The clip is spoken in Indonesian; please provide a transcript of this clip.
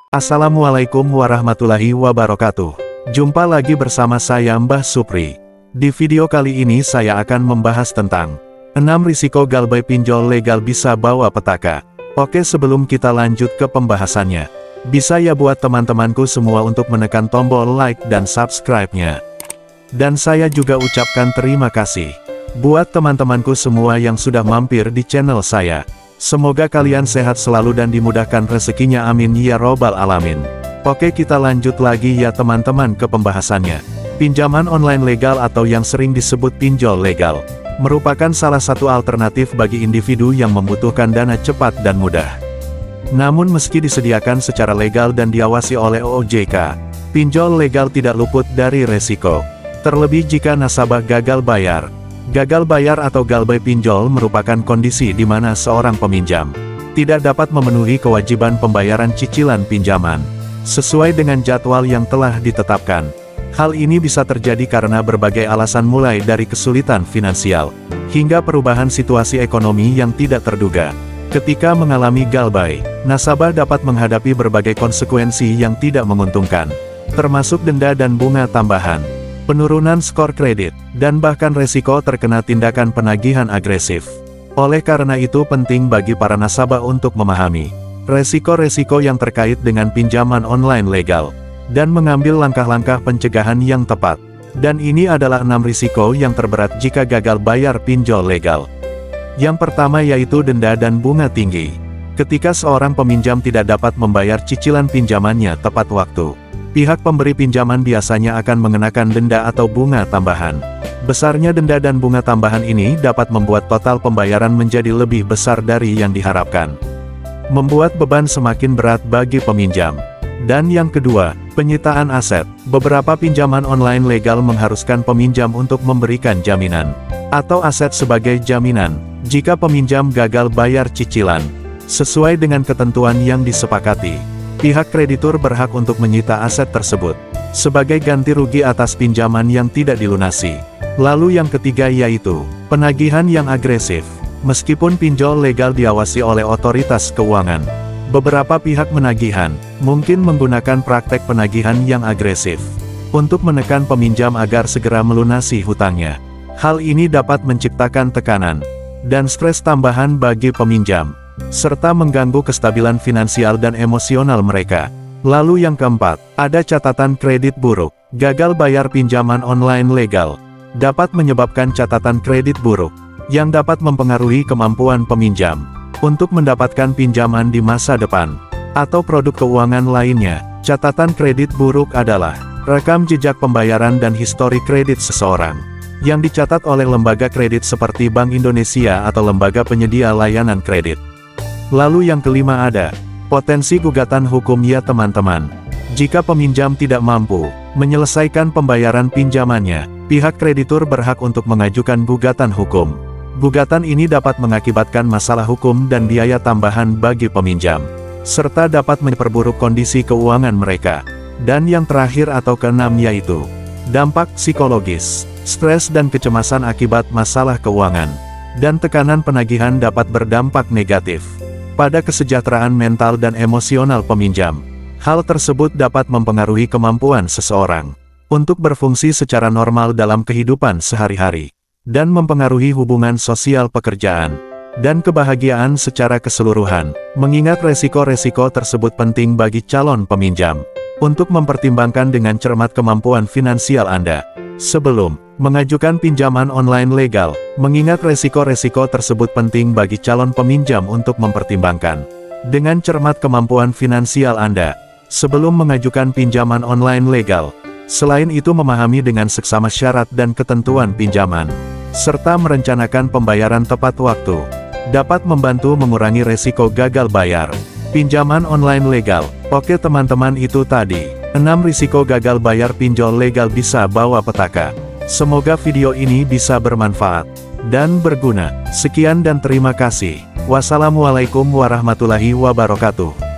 Assalamualaikum warahmatullahi wabarakatuh. Jumpa lagi bersama saya Mbah Supri. Di video kali ini saya akan membahas tentang 6 risiko galbay pinjol legal bisa bawa petaka. Oke, sebelum kita lanjut ke pembahasannya, bisa ya buat teman-temanku semua untuk menekan tombol like dan subscribe-nya. Dan saya juga ucapkan terima kasih buat teman-temanku semua yang sudah mampir di channel saya. Semoga kalian sehat selalu dan dimudahkan rezekinya, amin ya robbal alamin. Oke, kita lanjut lagi ya teman-teman ke pembahasannya. Pinjaman online legal atau yang sering disebut pinjol legal merupakan salah satu alternatif bagi individu yang membutuhkan dana cepat dan mudah. Namun meski disediakan secara legal dan diawasi oleh OJK, pinjol legal tidak luput dari resiko. Terlebih jika nasabah gagal bayar. Gagal bayar atau galbay pinjol merupakan kondisi di mana seorang peminjam tidak dapat memenuhi kewajiban pembayaran cicilan pinjaman sesuai dengan jadwal yang telah ditetapkan. Hal ini bisa terjadi karena berbagai alasan, mulai dari kesulitan finansial hingga perubahan situasi ekonomi yang tidak terduga. Ketika mengalami galbay, nasabah dapat menghadapi berbagai konsekuensi yang tidak menguntungkan, termasuk denda dan bunga tambahan, penurunan skor kredit, dan bahkan resiko terkena tindakan penagihan agresif. Oleh karena itu penting bagi para nasabah untuk memahami resiko-resiko yang terkait dengan pinjaman online legal, dan mengambil langkah-langkah pencegahan yang tepat. Dan ini adalah 6 risiko yang terberat jika gagal bayar pinjol legal. Yang pertama yaitu denda dan bunga tinggi. Ketika seorang peminjam tidak dapat membayar cicilan pinjamannya tepat waktu, pihak pemberi pinjaman biasanya akan mengenakan denda atau bunga tambahan. Besarnya denda dan bunga tambahan ini dapat membuat total pembayaran menjadi lebih besar dari yang diharapkan, membuat beban semakin berat bagi peminjam. Dan yang kedua, penyitaan aset. Beberapa pinjaman online legal mengharuskan peminjam untuk memberikan jaminan atau aset sebagai jaminan jika peminjam gagal bayar cicilan. Sesuai dengan ketentuan yang disepakati, pihak kreditur berhak untuk menyita aset tersebut sebagai ganti rugi atas pinjaman yang tidak dilunasi. Lalu yang ketiga yaitu penagihan yang agresif. Meskipun pinjol legal diawasi oleh otoritas keuangan, beberapa pihak penagihan mungkin menggunakan praktek penagihan yang agresif untuk menekan peminjam agar segera melunasi hutangnya. Hal ini dapat menciptakan tekanan dan stres tambahan bagi peminjam, serta mengganggu kestabilan finansial dan emosional mereka. Lalu yang keempat, ada catatan kredit buruk. Gagal bayar pinjaman online legal dapat menyebabkan catatan kredit buruk yang dapat mempengaruhi kemampuan peminjam untuk mendapatkan pinjaman di masa depan atau produk keuangan lainnya. Catatan kredit buruk adalah rekam jejak pembayaran dan histori kredit seseorang yang dicatat oleh lembaga kredit seperti Bank Indonesia atau lembaga penyedia layanan kredit. Lalu yang kelima ada potensi gugatan hukum ya teman-teman. Jika peminjam tidak mampu menyelesaikan pembayaran pinjamannya, pihak kreditur berhak untuk mengajukan gugatan hukum. Gugatan ini dapat mengakibatkan masalah hukum dan biaya tambahan bagi peminjam, serta dapat memperburuk kondisi keuangan mereka. Dan yang terakhir atau keenam yaitu dampak psikologis. Stres dan kecemasan akibat masalah keuangan dan tekanan penagihan dapat berdampak negatif pada kesejahteraan mental dan emosional peminjam. Hal tersebut dapat mempengaruhi kemampuan seseorang untuk berfungsi secara normal dalam kehidupan sehari-hari, dan mempengaruhi hubungan sosial, pekerjaan, dan kebahagiaan secara keseluruhan. Mengingat resiko-resiko tersebut penting bagi calon peminjam untuk mempertimbangkan dengan cermat kemampuan finansial Anda sebelum mengajukan pinjaman online legal. Mengingat resiko-resiko tersebut penting bagi calon peminjam untuk mempertimbangkan dengan cermat kemampuan finansial Anda sebelum mengajukan pinjaman online legal. Selain itu, memahami dengan seksama syarat dan ketentuan pinjaman, serta merencanakan pembayaran tepat waktu, dapat membantu mengurangi resiko gagal bayar pinjaman online legal. Oke teman-teman, itu tadi 6 risiko gagal bayar pinjol legal bisa bawa petaka. Semoga video ini bisa bermanfaat dan berguna. Sekian dan terima kasih. Wassalamualaikum warahmatullahi wabarakatuh.